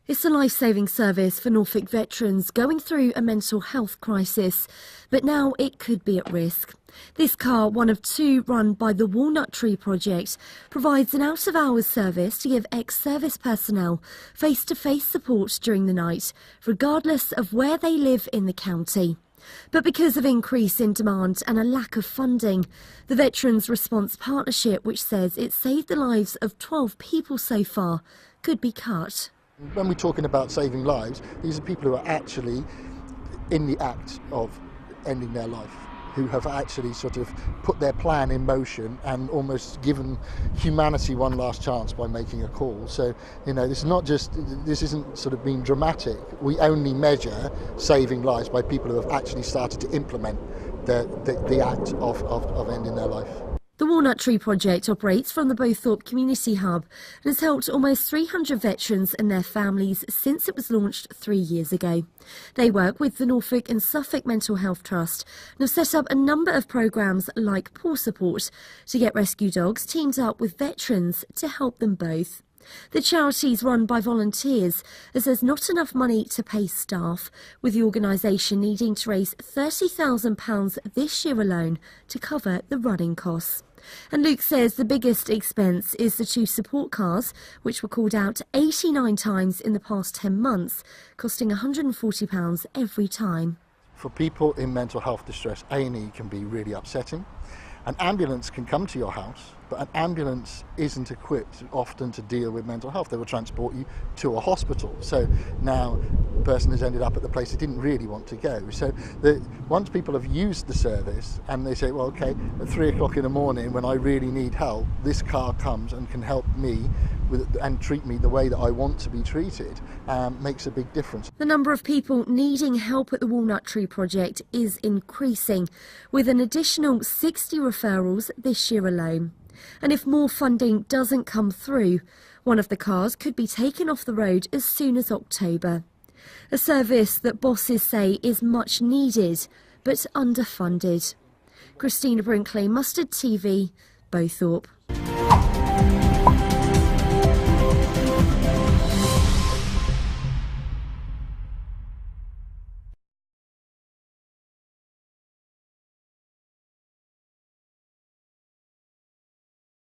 It's a life-saving service for Norfolk veterans going through a mental health crisis, but now it could be at risk. This car, one of two run by the Walnut Tree Project, provides an out-of-hours service to give ex-service personnel face-to-face support during the night, regardless of where they live in the county. But because of increase in demand and a lack of funding, the Veterans Response Partnership, which says it saved the lives of 12 people so far, could be cut. When we're talking about saving lives, these are people who are actually in the act of ending their life, who have actually sort of put their plan in motion and almost given humanity one last chance by making a call. So, you know, this isn't sort of being dramatic. We only measure saving lives by people who have actually started to implement the act of ending their life. The Walnut Tree Project operates from the Norfolk Community Hub and has helped almost 300 veterans and their families since it was launched 3 years ago. They work with the Norfolk and Suffolk Mental Health Trust and have set up a number of programmes like Paw Support to get rescue dogs teamed up with veterans to help them both. The charity is run by volunteers as there's not enough money to pay staff, with the organisation needing to raise £30,000 this year alone to cover the running costs. And Luke says the biggest expense is the 2 support cars, which were called out 89 times in the past 10 months, costing £140 every time. For people in mental health distress, A&E can be really upsetting. An ambulance can come to your house, but an ambulance isn't equipped often to deal with mental health. They will transport you to a hospital. So now the person has ended up at the place they didn't really want to go. So once people have used the service and they say, well, okay, at 3 o'clock in the morning when I really need help, this car comes and can help me and treat me the way that I want to be treated, makes a big difference. The number of people needing help at the Walnut Tree Project is increasing, with an additional 60 referrals this year alone. And if more funding doesn't come through, one of the cars could be taken off the road as soon as October. A service that bosses say is much needed, but underfunded. Christina Brinkley, Mustard TV, Norfolk.